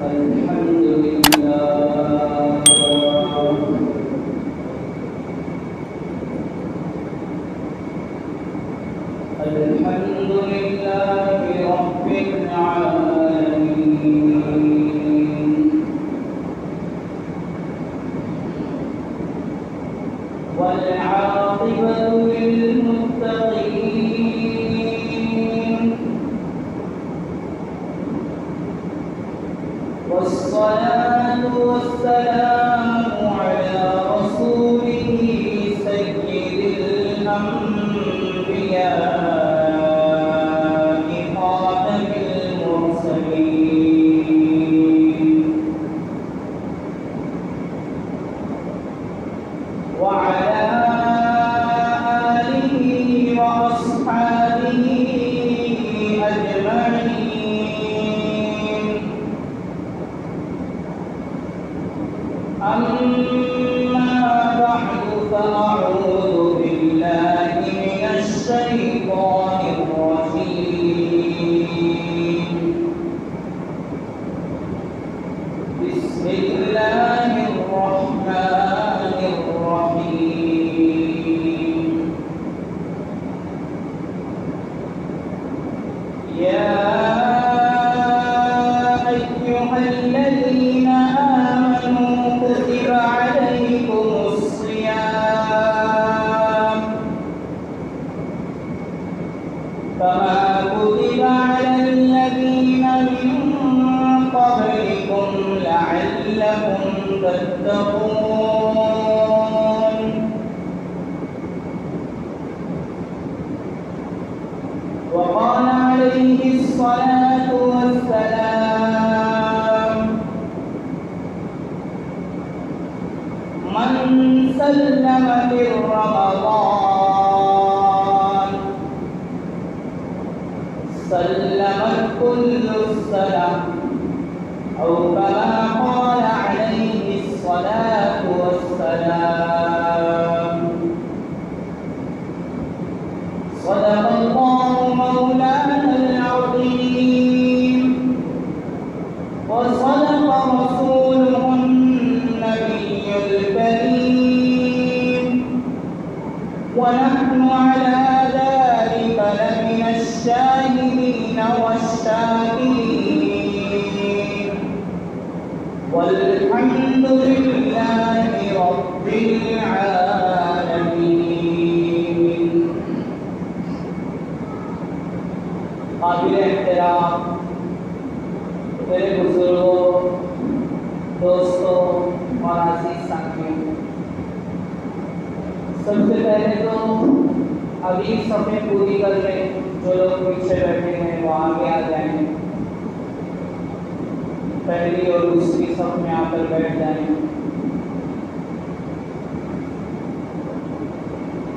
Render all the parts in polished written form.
الحمد لله الحمد لله رب العالمين والعاقبة للمتقين والصلاة والسلام على رسوله سيد الأنبياء خاتم المرسلين وعلى آله وأصحابه أجمعين. أما بعد فأعوذ بالله من الشيطان الرجيم. بسم الله الرحمن الرحيم. يا أيها الذين آمنوا كتب عليكم الصيام كما كتب على الذين من قبلكم لعلكم تتقون. وقال عليه الصلاة والسلام: من سلم في رمضان سلمت كل السنة، أو كما قال عليه الصلاة والسلام. صدق الله مولانا العظيم، وصدق رسوله النبي الكريم، ونحن على ذلك لمن الشاهدين والشاكرين، والحمد لله رب العالمين. قابل احترام میرے بزرگوں، دوستوں اور عزیز ساتھیوں، سب سے پہلے تو ابھی صفیں پوری کر لیں. جو لوگ پیچھے بیٹھے ہیں وہ آگے آ جائیں، پہلی اور دوسری صف میں آ کر بیٹھ جائیں.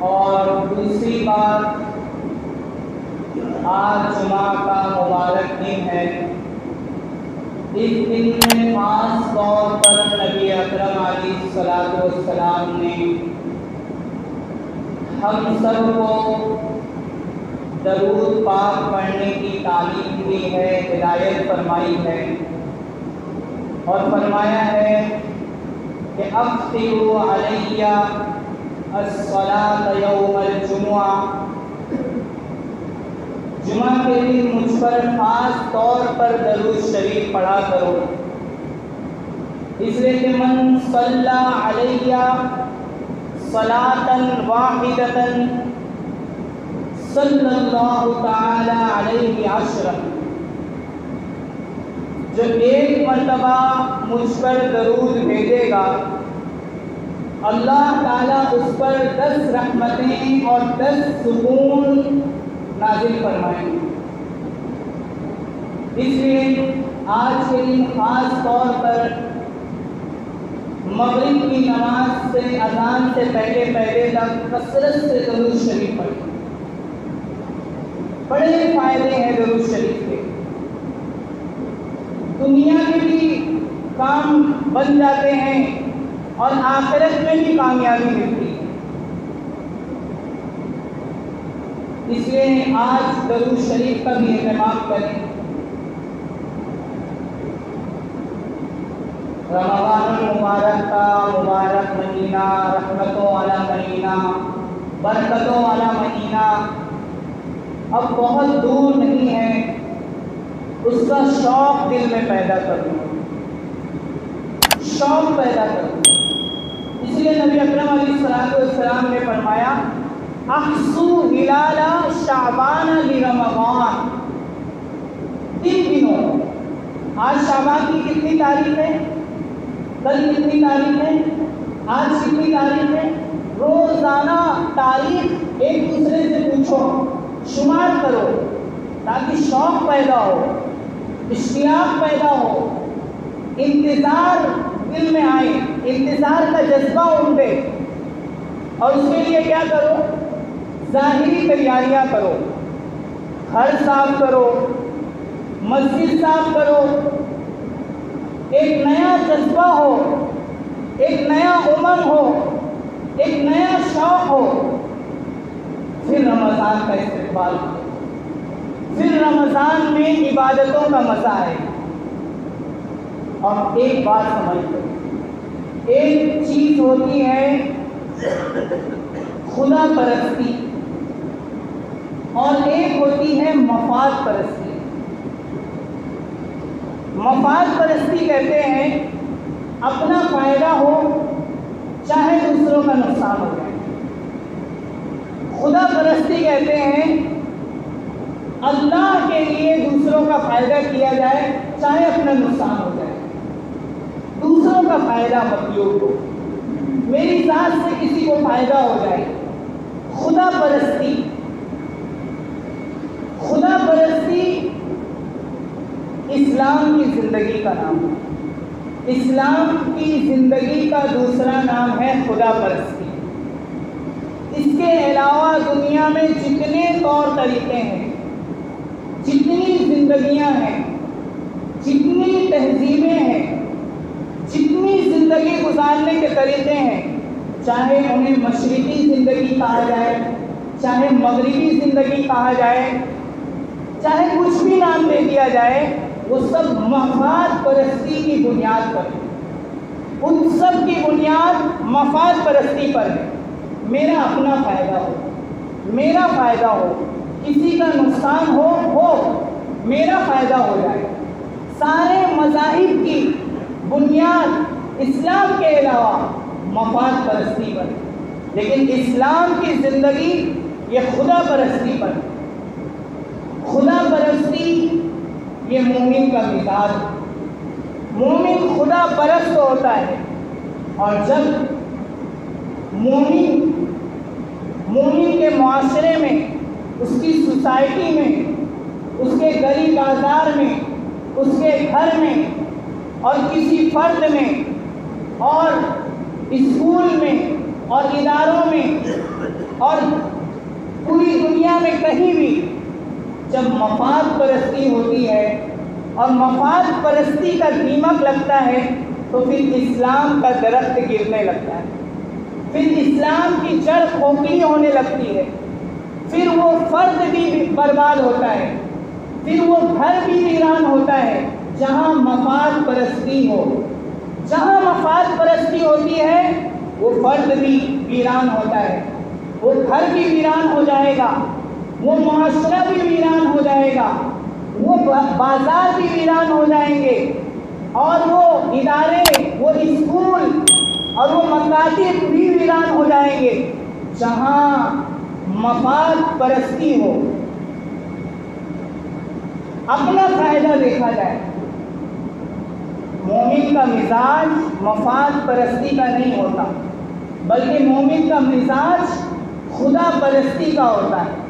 اور دوسری بات، آج جمعہ کا مبارک دن ہے. اس دن میں خاص طور پر نبی اکرم علیہ الصلوۃ والسلام نے ہم سب کو درود پاک پڑھنے کی تعلیم دی ہے، ہدایت فرمائی ہے، اور فرمایا ہے کہ اکثروا علی الصلاۃ یوم الجمعہ، جمعہ کے دن مجھ پر خاص طور پر درود شریف پڑھا کرو، اس لیے کہ من صلی علیہ صلاۃ واحدۃ صلی اللہ تعالی علیہ عشرا، جو ایک مرتبہ مجھ پر درود بھیجے گا اللہ تعالیٰ اس پر 10 رحمتیں اور 10 سکون نازل فرمائیں گے. اس لیے آج کے دن خاص طور پر مغرب کی نماز سے اذان سے پہلے تک کثرت سے درود شریف پڑھیں. بڑے فائدے ہیں درود شریف کے. دنیا کے بھی کام بن جاتے ہیں اور آخرت میں بھی کامیابی ملتی ہے. اس لیے آج درود شریف کا بھی اہتمام کریں. رمضان المبارک کا مبارک مہینہ، رحمتوں والا مہینہ، برکتوں والا مہینہ اب بہت دور نہیں ہے، اس کا شوق دل میں پیدا کروں، شوق پیدا کروں۔ اس لیے نبی اکرم علیہ الصلوۃ والسلام نے فرمایا احصو ہلال شعبان لرمضان، 3 دنوں، آج شعبان کی کتنی تاریخ ہے، کل کتنی تاریخ ہے، آج کتنی تاریخ ہے، روزانہ تاریخ ایک دوسرے سے پوچھو، شمار کرو، تاکہ شوق پیدا ہو، اشتیاق پیدا ہو، انتظار دل میں آئے، انتظار کا جذبہ اٹھے۔ اور اس کے لیے کیا کرو، ظاہری تیاریاں کرو، گھر صاف کرو، مسجد صاف کرو، ایک نیا جذبہ ہو، ایک نیا امنگ ہو، ایک نیا شوق ہو، پھر رمضان کا استقبال ہو، پھر رمضان میں عبادتوں کا مزہ ہے۔ اور ایک بات سمجھ لو، ایک چیز ہوتی ہے خدا پرستی اور ایک ہوتی ہے مفاد پرستی۔ مفاد پرستی کہتے ہیں اپنا فائدہ ہو چاہے دوسروں کا نقصان ہو جائے۔ خدا پرستی کہتے ہیں اللہ کے لیے دوسروں کا فائدہ کیا جائے چاہے اپنا نقصان ہو جائے، دوسروں کا فائدہ مطلوب ہو، میری ذات سے کسی کو فائدہ ہو جائے۔ خدا پرستی، خدا پرستی اسلام کی زندگی کا نام ہے۔ اسلام کی زندگی کا دوسرا نام ہے خدا پرستی۔ اس کے علاوہ دنیا میں جتنے طور طریقے ہیں، جتنی زندگیاں ہیں، جتنی تہذیبیں ہیں، جتنی زندگی گزارنے کے طریقے ہیں، چاہے انہیں مشرقی زندگی کہا جائے، چاہے مغربی زندگی کہا جائے، چاہے کچھ بھی نام دے دیا جائے، وہ سب مفاد پرستی کی بنیاد پر ہے۔ ان سب کی بنیاد مفاد پرستی پر ہے۔ میرا اپنا فائدہ ہو، میرا فائدہ ہو، کسی کا نقصان ہو، میرا فائدہ ہو جائے۔ سارے مذاہب کی بنیاد اسلام کے علاوہ مفاد پرستی پر ہے، لیکن اسلام کی زندگی یہ خدا پرستی پر ہے۔ خدا پرستی یہ مومن کا مزاج ہے۔ مومن خدا پرست ہوتا ہے، اور جب مومن کے معاشرے میں، اس کی سوسائٹی میں، اس کے گلی بازار میں، اس کے گھر میں اور کسی فرد میں اور اسکول میں اور اداروں میں اور پوری دنیا میں کہیں بھی جب مفاد پرستی ہوتی ہے اور مفاد پرستی کا دیمک لگتا ہے تو پھر اسلام کا درخت گرنے لگتا ہے، پھر اسلام کی جڑ کھوکھلی ہونے لگتی ہے، پھر وہ فرد بھی برباد ہوتا ہے، پھر وہ گھر بھی ویران ہوتا ہے۔ جہاں مفاد پرستی ہو، جہاں مفاد پرستی ہوتی ہے وہ فرد بھی ویران ہوتا ہے، وہ گھر بھی ویران ہو جائے گا، وہ معاشرہ بھی ویران ہو جائے گا، وہ بازار بھی ویران ہو جائیں گے، اور وہ ادارے، وہ اسکول اور وہ مکاتب بھی ویران ہو جائیں گے۔ جہاں مفاد پرستی ہو، اپنا فائدہ دیکھا جائے، مومن کا مزاج مفاد پرستی کا نہیں ہوتا، بلکہ مومن کا مزاج خدا پرستی کا ہوتا ہے۔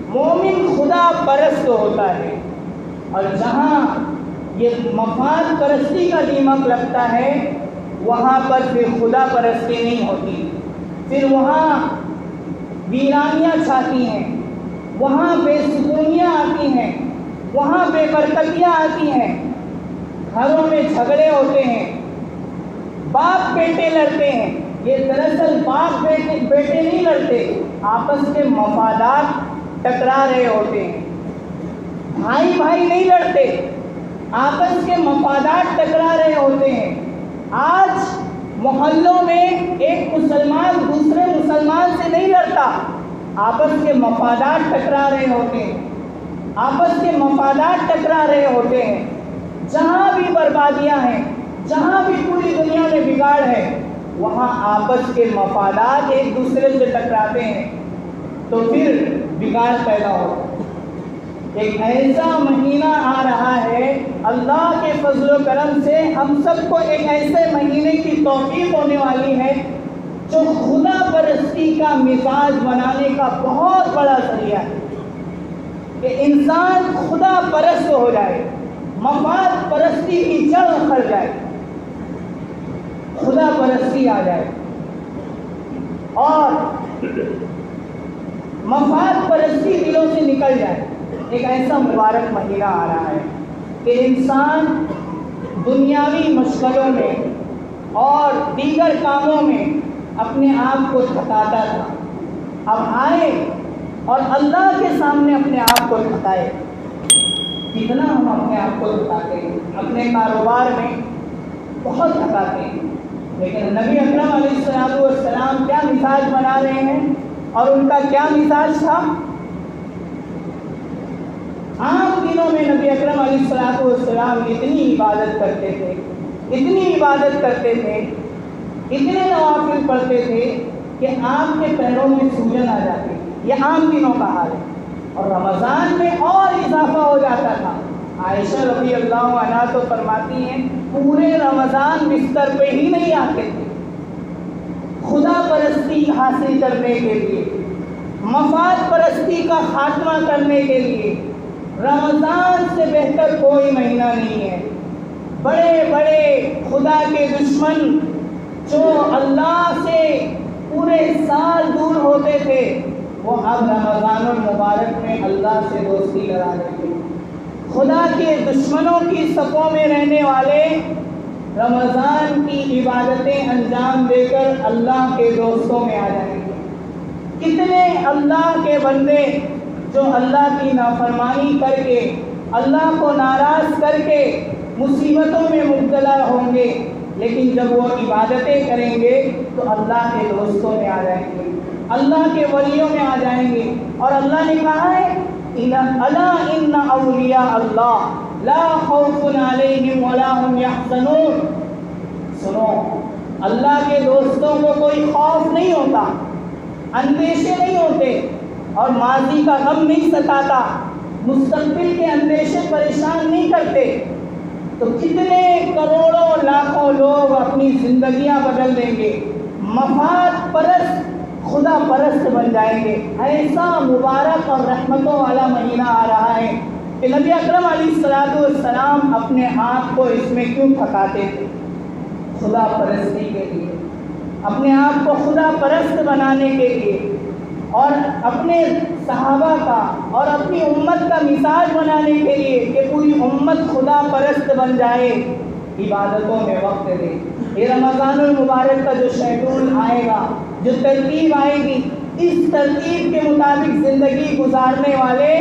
مومن خدا پرست ہوتا ہے، اور جہاں یہ مفاد پرستی کا دیمک لگتا ہے وہاں پر پھر خدا پرستی نہیں ہوتی، پھر وہاں ویرانیاں چھاتی ہیں، وہاں بے سکونیاں آتی ہیں، وہاں بے برکتیاں آتی ہیں، گھروں میں جھگڑے ہوتے ہیں، باپ بیٹے لڑتے ہیں۔ یہ دراصل باپ بیٹے نہیں لڑتے، آپس کے مفادات ٹکرا رہے ہوتے ہیں۔ بھائی نہیں لڑتے، آپس کے مفادات ٹکرا رہے ہوتے ہیں، محلوں میں ایک مسلمان دوسرے مسلمان سے نہیں لڑتا، آپس کے مفادات ٹکرا رہے ہوتے ہیں، آپس کے مفادات ٹکرا رہے ہوتے ہیں۔ جہاں بھی بربادیاں ہیں، جہاں بھی پوری دنیا میں بگاڑ ہے، وہاں آپس کے مفادات ایک دوسرے سے ٹکراتے ہیں تو پھر بگاڑ پیدا ہوتا ہے۔ ایک ایسا مہینہ آ رہا ہے، اللہ کے فضل و کرم سے ہم سب کو ایک ایسے مہینے کی توفیق ہونے والی ہے جو خدا پرستی کا مزاج بنانے کا بہت بڑا ذریعہ ہے، کہ انسان خدا پرست ہو جائے، مفاد پرستی کی جڑ اکھڑ جائے، خدا پرستی آ جائے، اور مفاد پرستی دلوں سے نکل جائے۔ ایک ایسا مبارک مہینہ آ رہا ہے کہ انسان دنیاوی مشغلوں میں اور دیگر کاموں میں اپنے آپ کو تھکاتا تھا، اب آئے اور اللہ کے سامنے اپنے آپ کو تھکائے۔ کتنا ہم اپنے آپ کو تھکاتے ہیں، اپنے کاروبار میں بہت تھکاتے ہیں، لیکن نبی اکرم علیہ السلام کیا مزاج بنا رہے ہیں، اور ان کا کیا مزاج تھا؟ عام دنوں میں نبی اکرم علیہ السلام اتنی عبادت کرتے تھے، اتنی عبادت کرتے تھے، اتنے نوافل پڑھتے تھے کہ آپ کے پیروں میں سوجن آ جاتی تھی۔ یہ عام دنوں کا حال ہے، اور رمضان میں اور اضافہ ہو جاتا تھا۔ عائشہ رضی اللہ عنہا تو فرماتی ہیں پورے رمضان بستر پہ ہی نہیں آتے تھے، خدا پرستی حاصل کرنے کے لیے، مفاد پرستی کا خاتمہ کرنے کے لیے رمضان سے بہتر کوئی مہینہ نہیں ہے۔ بڑے بڑے خدا کے دشمن جو اللہ سے پورے سال دور ہوتے تھے، وہ اب رمضان المبارک میں اللہ سے دوستی لگا رہے تھے۔ خدا کے دشمنوں کی صفوں میں رہنے والے رمضان کی عبادتیں انجام دے کر اللہ کے دوستوں میں آ جائیں گے۔ کتنے اللہ کے بندے جو اللہ کی نافرمانی کر کے، اللہ کو ناراض کر کے مصیبتوں میں مبتلا ہوں گے، لیکن جب وہ عبادتیں کریں گے تو اللہ کے دوستوں میں آ جائیں گے، اللہ کے ولیوں میں آ جائیں گے۔ اور اللہ نے کہا ہے الا ان اولیاء اللہ لا خوف علیہم ولا هم یحزنون، سنو اللہ کے دوستوں کو کوئی خوف نہیں ہوتا، اندیشے نہیں ہوتے، اور ماضی کا غم نہیں ستاتا، مستقبل کے اندیشے پریشان نہیں کرتے۔ تو کتنے کروڑوں لاکھوں لوگ اپنی زندگیاں بدل دیں گے، مفاد پرست خدا پرست بن جائیں گے۔ ایسا مبارک اور رحمتوں والا مہینہ آ رہا ہے کہ نبی اکرم علیہ السلام اپنے آپ کو اس میں کیوں تھکاتے تھے؟ خدا پرستی کے لیے، اپنے آپ کو خدا پرست بنانے کے لیے، اور اپنے صحابہ کا اور اپنی امت کا مثال بنانے کے لیے کہ پوری امت خدا پرست بن جائے، عبادتوں میں وقت دے۔ یہ رمضان المبارک کا جو شیڈول آئے گا، جو ترتیب آئے گی، اس ترتیب کے مطابق زندگی گزارنے والے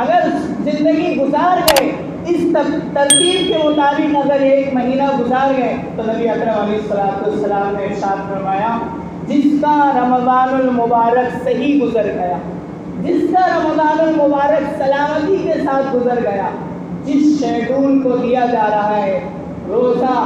اگر زندگی گزار گئے، اس ترتیب کے مطابق اگر ایک مہینہ گزار گئے، تو نبی اکرم علیہ السلام نے ارشاد فرمایا جس کا رمضان المبارک صحیح گزر گیا، جس کا رمضان المبارک سلامتی کے ساتھ گزر گیا، جس شیڈول کو دیا جا رہا ہے، روزہ،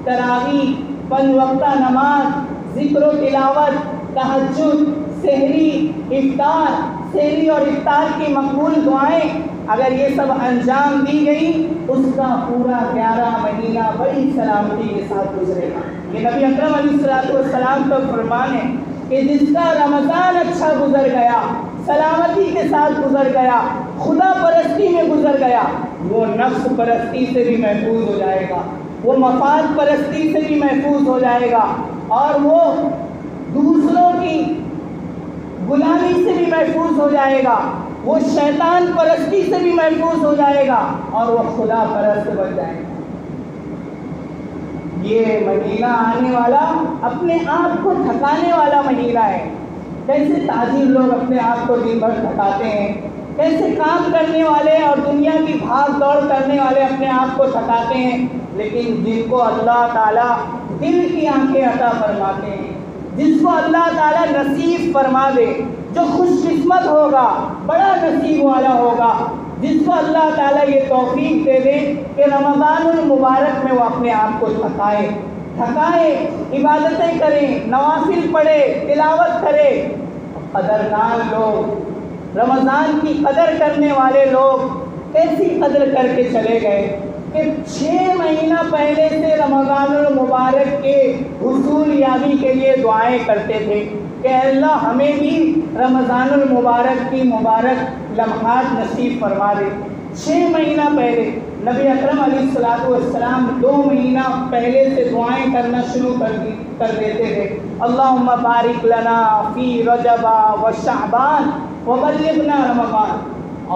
تراویح، 5 وقتہ نماز، ذکر و تلاوت، تہجد، سحری، افطار، سحری اور افطار کی مقبول دعائیں، اگر یہ سب انجام دی گئی، اس کا پورا 11 مہینہ بڑی سلامتی کے ساتھ گزرے گا۔ یہ نبی اکرم علیہ السلام کا فرمان ہے کہ جس کا رمضان اچھا گزر گیا، سلامتی کے ساتھ گزر گیا، خدا پرستی میں گزر گیا، وہ نفس پرستی سے بھی محفوظ ہو جائے گا، وہ مفاد پرستی سے بھی محفوظ ہو جائے گا، اور وہ دوسروں کی غلامی سے بھی محفوظ ہو جائے گا، وہ شیطان پرستی سے بھی محفوظ ہو جائے گا، اور وہ خدا پرست بن جائے گا۔ یہ مہینہ آنے والا اپنے آپ کو تھکانے والا مہینہ ہے۔ کیسے تاجر لوگ اپنے آپ کو دن بھر تھکاتے ہیں، کیسے کام کرنے والے اور دنیا کی بھاگ دوڑ کرنے والے اپنے آپ کو تھکاتے ہیں، لیکن جن کو اللہ تعالیٰ دل کی آنکھیں عطا فرماتے ہیں. جس کو اللہ تعالیٰ نصیب فرما دے، جو خوش قسمت ہوگا، بڑا نصیب والا ہوگا، جس کو اللہ تعالیٰ یہ توفیق دے دے کہ رمضان المبارک میں وہ اپنے آپ کو تھکائے، عبادتیں کریں، نوافل پڑھے، تلاوت کرے. قدردان لوگ، رمضان کی قدر کرنے والے لوگ ایسی قدر کر کے چلے گئے کہ 6 مہینہ پہلے سے رمضان المبارک کے حصول یابی کے لیے دعائیں کرتے تھے کہ اللہ ہمیں بھی رمضان المبارک کی مبارک لمحات نصیب فرما دے. 6 مہینہ پہلے نبی اکرم علیہ الصلوۃ والسلام 2 مہینہ پہلے سے دعائیں کرنا شروع کر دیتے تھے. اللہم بارک لنا فی رجب و شعبان وبلغنا رمضان.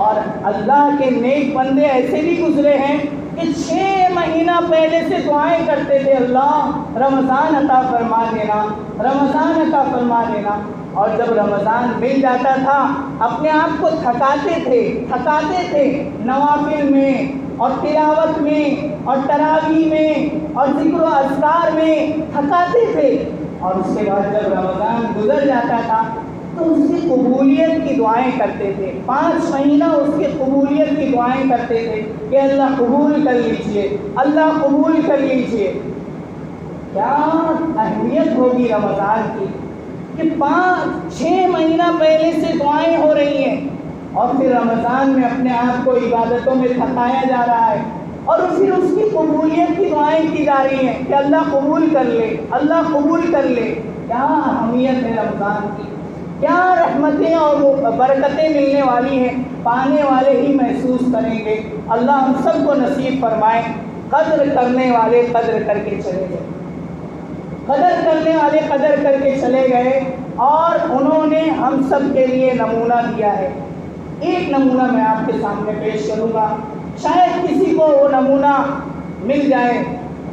اور اللہ کے نیک بندے ایسے بھی گزرے ہیں کہ 6 مہینہ پہلے سے دعائیں کرتے تھے، اللہ رمضان عطا فرما دینا، رمضان عطا فرما دینا. اور جب رمضان مل جاتا تھا اپنے آپ کو تھکاتے تھے نوافل میں اور تلاوت میں اور تراویح میں اور ذکر و اذکار میں تھکاتے تھے. اور اس کے بعد جب رمضان گزر جاتا تھا تو اس کی قبولیت کی دعائیں کرتے تھے. 5 مہینہ اس کی قبولیت کی دعائیں کرتے تھے کہ اللہ قبول کر لیجئے، اللہ قبول کر لیجئے. کیا اہمیت ہوگی رمضان کی کہ 5-6 مہینہ پہلے سے دعائیں ہو رہی ہیں اور پھر رمضان میں اپنے آپ کو عبادتوں میں تھکایا جا رہا ہے اور پھر اس کی قبولیت کی دعائیں کی جا رہی ہیں کہ اللہ قبول کر لے، اللہ قبول کر لے. کیا اہمیت ہے رمضان کی، کیا رحمتیں اور برکتیں ملنے والی ہیں، پانے والے ہی محسوس کریں گے. اللہ ہم سب کو نصیب فرمائے. قدر کرنے والے قدر کر کے چلے گئے، قدر کرنے والے قدر کر کے چلے گئے اور انہوں نے ہم سب کے لیے نمونہ دیا ہے. ایک نمونہ میں آپ کے سامنے پیش کروں گا، شاید کسی کو وہ نمونہ مل جائے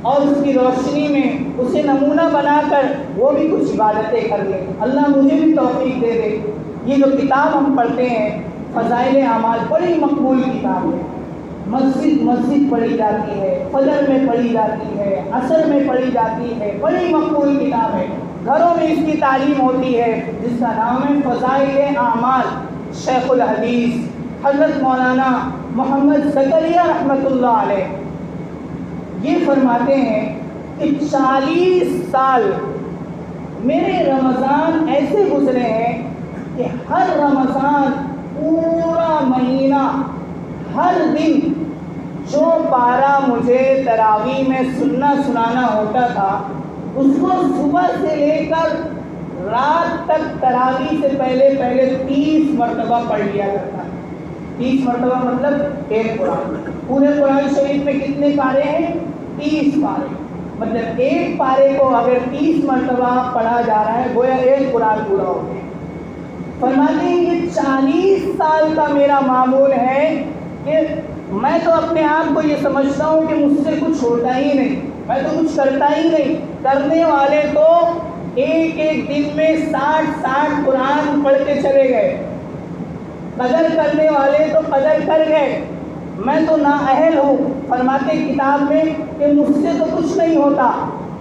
اور اس کی روشنی میں اسے نمونہ بنا کر وہ بھی کچھ عبادتیں کر لیں. اللہ مجھے بھی توفیق دے دے. یہ جو کتاب ہم پڑھتے ہیں فضائل اعمال، بڑی مقبول کتاب ہے. مسجد پڑھی جاتی ہے، فجر میں پڑھی جاتی ہے، عصر میں پڑھی جاتی ہے، بڑی مقبول کتاب ہے. گھروں میں اس کی تعلیم ہوتی ہے جس کا نام ہے فضائل اعمال. شیخ الحدیث حضرت مولانا محمد زکریا رحمۃ اللہ علیہ یہ فرماتے ہیں کہ 40 سال میرے رمضان ایسے گزرے ہیں کہ ہر رمضان پورا مہینہ ہر دن جو پارہ مجھے تراویح میں سنانا ہوتا تھا اس کو صبح سے لے کر رات تک تراویح سے پہلے 30 مرتبہ پڑھ لیا کرتا. 30 مرتبہ مطلب ایک قرآن. پورے قرآن شریف میں کتنے پارے ہیں؟ 30 پارے. مطلب ایک پارے کو اگر 30 مرتبہ پڑھا جا رہا ہے گویا ایک قرآن پورا ہو گیا. فرماتے ہیں کہ 40 سال کا میرا معمول ہے کہ میں تو اپنے آپ کو یہ سمجھتا ہوں کہ مجھ سے کچھ ہوتا ہی نہیں، میں تو کچھ کرتا ہی نہیں. کرنے والے تو ایک دن میں 60 قرآن پڑھ کے چلے گئے. قدر کرنے والے تو قدر کر گئے، میں تو نااہل ہوں. فرماتے کتاب میں کہ مجھ سے تو کچھ نہیں ہوتا.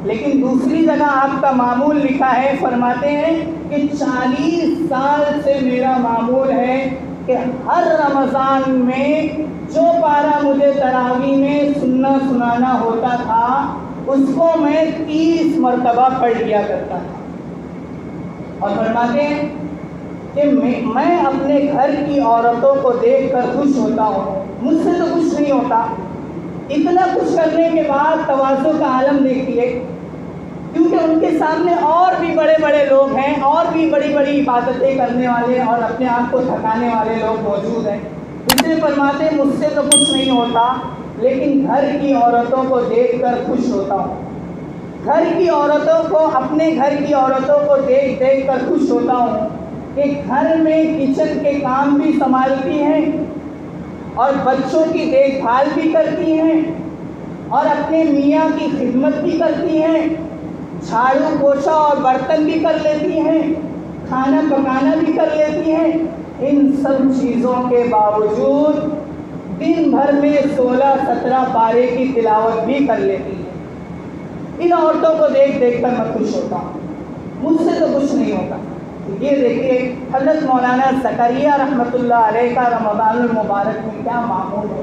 لیکن دوسری جگہ آپ کا معمول لکھا ہے، فرماتے ہیں کہ 40 سال سے میرا معمول ہے کہ ہر رمضان میں جو پارہ مجھے تراویح میں سنانا ہوتا تھا اس کو میں 30 مرتبہ پڑھ لیا کرتا تھا. اور فرماتے ہیں کہ میں اپنے گھر کی عورتوں کو دیکھ کر خوش ہوتا ہوں، مجھ سے تو کچھ نہیں ہوتا. اتنا کچھ کرنے کے بعد تواضع کا عالم دیکھیے، کیونکہ ان کے سامنے اور بھی بڑے بڑے لوگ ہیں، اور بھی بڑی بڑی عبادتیں کرنے والے اور اپنے آپ کو تھکانے والے لوگ موجود ہیں. اس لیے فرماتے ہیں مجھ سے تو کچھ نہیں ہوتا لیکن گھر کی عورتوں کو دیکھ کر خوش ہوتا ہوں. گھر کی عورتوں کو، اپنے گھر کی عورتوں کو دیکھ کر خوش ہوتا ہوں کہ گھر میں کچن کے کام بھی سنبھالتی ہیں اور بچوں کی دیکھ بھال بھی کرتی ہیں اور اپنے میاں کی خدمت بھی کرتی ہیں، جھاڑو پوچھا اور برتن بھی کر لیتی ہیں، کھانا پکانا بھی کر لیتی ہیں. ان سب چیزوں کے باوجود دن بھر میں 16-17 پارے کی تلاوت بھی کر لیتی ہیں. ان عورتوں کو دیکھ دیکھ کر میں خوش ہوتا ہوں، مجھ سے تو کچھ نہیں ہوتا۔ یہ دیکھیے حضرت مولانا زکریا رحمۃ اللہ علیہ کا رمضان المبارک میں کیا معمول ہے،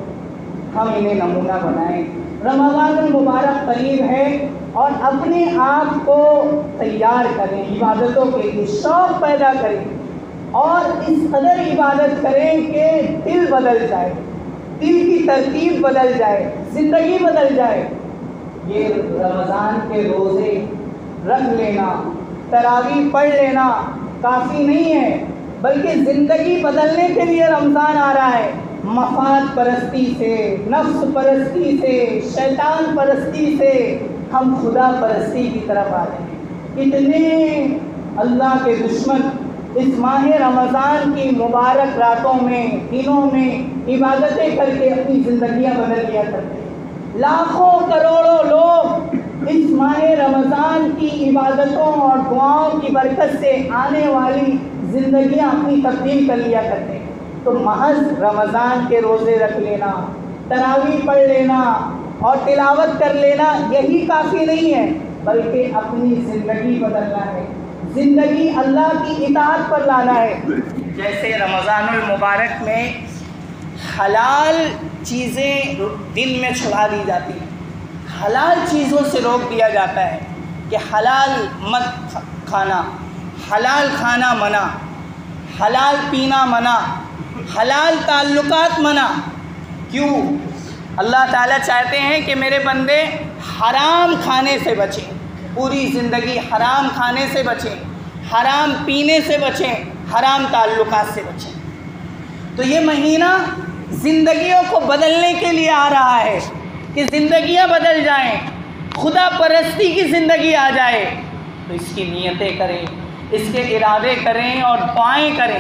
ہم انہیں نمونہ بنائیں۔ رمضان المبارک قریب ہے اور اپنے آپ کو تیار کریں، عبادتوں کے لیے شوق پیدا کریں اور اس قدر عبادت کریں کہ دل بدل جائے، دل کی ترتیب بدل جائے، زندگی بدل جائے۔ یہ رمضان کے روزے رکھ لینا، تراویح پڑھ لینا کافی نہیں ہے، بلکہ زندگی بدلنے کے لیے رمضان آ رہا ہے۔ مفاد پرستی سے، نفس پرستی سے، شیطان پرستی سے ہم خدا پرستی کی طرف آ رہے ہیں۔ اتنے اللہ کے دشمن اس ماہ رمضان کی مبارک راتوں میں، دنوں میں عبادتیں کر کے اپنی زندگیاں بدل لیا کرتے ہیں۔ لاکھوں کروڑوں لوگ اس ماہ رمضان کی عبادتوں اور دعاؤں کی برکت سے آنے والی زندگیاں اپنی تبدیل کر لیا کرتے ہیں۔ تو محض رمضان کے روزے رکھ لینا، تراویح پڑھ لینا اور تلاوت کر لینا یہی کافی نہیں ہے، بلکہ اپنی زندگی بدلنا ہے، زندگی اللہ کی اطاعت پر لانا ہے۔ جیسے رمضان المبارک میں حلال چیزیں دن میں چھڑا دی جاتی ہیں، حلال چیزوں سے روک دیا جاتا ہے کہ حلال مت کھانا، حلال کھانا منع، حلال پینا منع، حلال تعلقات منع۔ کیوں؟ اللہ تعالیٰ چاہتے ہیں کہ میرے بندے حرام کھانے سے بچیں، پوری زندگی حرام کھانے سے بچیں، حرام پینے سے بچیں، حرام تعلقات سے بچیں۔ تو یہ مہینہ زندگیوں کو بدلنے کے لیے آ رہا ہے کہ زندگیاں بدل جائیں، خدا پرستی کی زندگی آ جائے۔ تو اس کی نیتیں کریں، اس کے ارادے کریں اور دعائیں کریں۔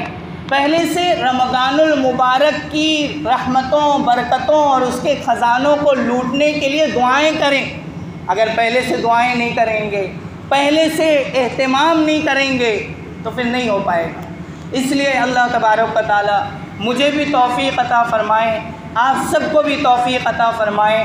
پہلے سے رمضان المبارک کی رحمتوں، برکتوں اور اس کے خزانوں کو لوٹنے کے لیے دعائیں کریں۔ اگر پہلے سے دعائیں نہیں کریں گے، پہلے سے اہتمام نہیں کریں گے تو پھر نہیں ہو پائے گا۔ اس لیے اللہ تبارک و تعالیٰ مجھے بھی توفیق عطا فرمائیں، آپ سب کو بھی توفیق عطا فرمائیں۔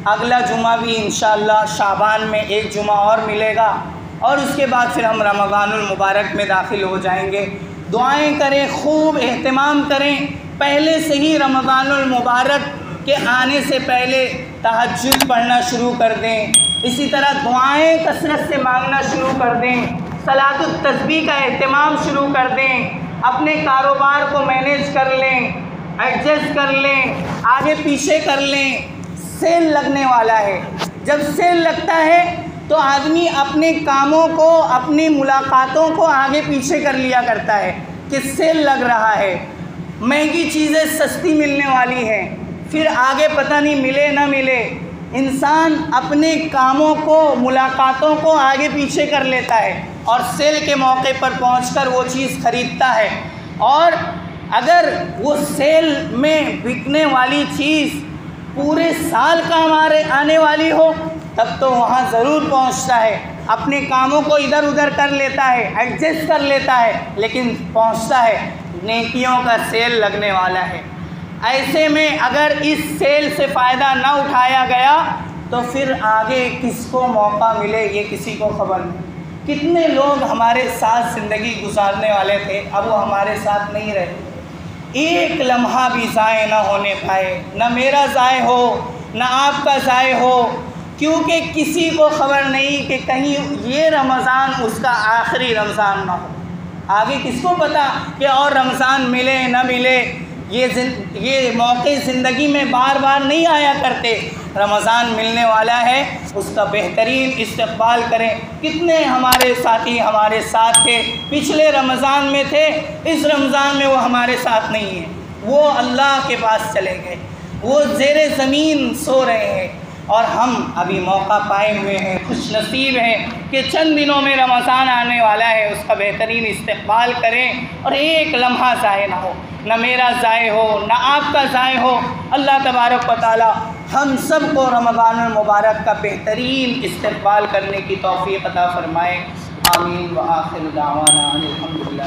اگلا جمعہ بھی انشاءاللہ شعبان میں ایک جمعہ اور ملے گا اور اس کے بعد پھر ہم رمضان المبارک میں داخل ہو جائیں گے۔ دعائیں کریں، خوب اہتمام کریں، پہلے سے ہی رمضان المبارک کے آنے سے پہلے تہجد پڑھنا شروع کر دیں، اسی طرح دعائیں کثرت سے مانگنا شروع کر دیں، صلاۃ التسبیح کا اہتمام شروع کر دیں، اپنے کاروبار کو مینیج کر لیں، ایڈجسٹ کر لیں، آگے پیچھے کر لیں۔ سیل لگنے والا ہے، جب سیل لگتا ہے تو آدمی اپنے کاموں کو، اپنی ملاقاتوں کو آگے پیچھے کر لیا کرتا ہے کہ سیل لگ رہا ہے، مہنگی چیزیں سستی ملنے والی ہیں، پھر آگے پتہ نہیں ملے نہ ملے۔ انسان اپنے کاموں کو، ملاقاتوں کو آگے پیچھے کر لیتا ہے اور سیل کے موقع پر پہنچ کر وہ چیز خریدتا ہے، اور اگر وہ سیل میں بکنے والی چیز پورے سال کام آنے والی ہو تب تو وہاں ضرور پہنچتا ہے، اپنے کاموں کو ادھر ادھر کر لیتا ہے، ایڈجسٹ کر لیتا ہے، لیکن پہنچتا ہے۔ نیکیوں کا سیل لگنے والا ہے۔ ایسے میں اگر اس سیل سے فائدہ نہ اٹھایا گیا تو پھر آگے کس کو موقع ملے یہ کسی کو خبر نہیں۔ کتنے لوگ ہمارے ساتھ زندگی گزارنے والے تھے، اب وہ ہمارے ساتھ نہیں رہے، ایک لمحہ بھی ضائع نہ ہونے پائے، نہ میرا ضائع ہو نہ آپ کا ضائع ہو، کیونکہ کسی کو خبر نہیں کہ کہیں یہ رمضان اس کا آخری رمضان نہ ہو۔ آگے کس کو پتہ کہ اور رمضان ملے نہ ملے، یہ موقع زندگی میں بار بار نہیں آیا کرتے۔ رمضان ملنے والا ہے، اس کا بہترین استقبال کریں۔ کتنے ہمارے ساتھی ہمارے ساتھ تھے، پچھلے رمضان میں تھے، اس رمضان میں وہ ہمارے ساتھ نہیں ہیں، وہ اللہ کے پاس چلے گئے، وہ زیر زمین سو رہے ہیں، اور ہم ابھی موقع پائے ہوئے ہیں، خوش نصیب ہیں کہ چند دنوں میں رمضان آنے والا ہے، اس کا بہترین استقبال کریں اور ایک لمحہ ضائع نہ ہو، نہ میرا ضائع ہو نہ آپ کا ضائع ہو۔ اللہ تبارک و تعالی ہم سب کو رمضان المبارک کا بہترین استقبال کرنے کی توفیق عطا فرمائے۔ آمین۔ وآخر دعوانا الحمدللہ۔